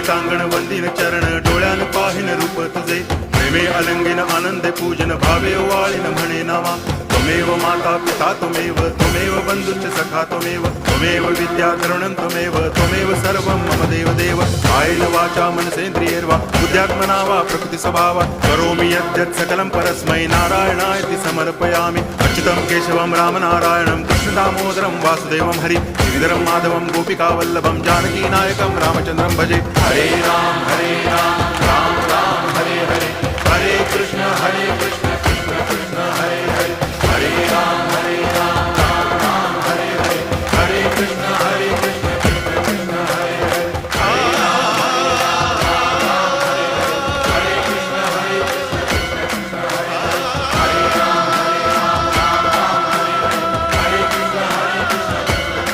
देवतांगण वंदिन चरण डोळ्यान पाहिन रूप तुझे प्रेमे अलंगिन आनंदे पूजन भावे वाळीन म्हणे नामा त्वमेव माता पिता त्वमेव बंधुश्च सखा त्वमेव विद्या तरुणं त्वमेव सर्वं मम देव कायेन वाचा मनसेन्द्रियैर्वा बुद्ध्यात्मना वा प्रकृति स्वभावात् करोमि यद्यत् सकलं परस्मै नारायणायति समर्पयामि अच्युतं केशवं रामनारायणं कृष्णदामोदरं वासुदेवं हरि गिरिधरं माधवं गोपिकावल्लभं जानकीनायकं रामचन्द्रं भजे हरे राम राम राम हरे हरे हरे कृष्ण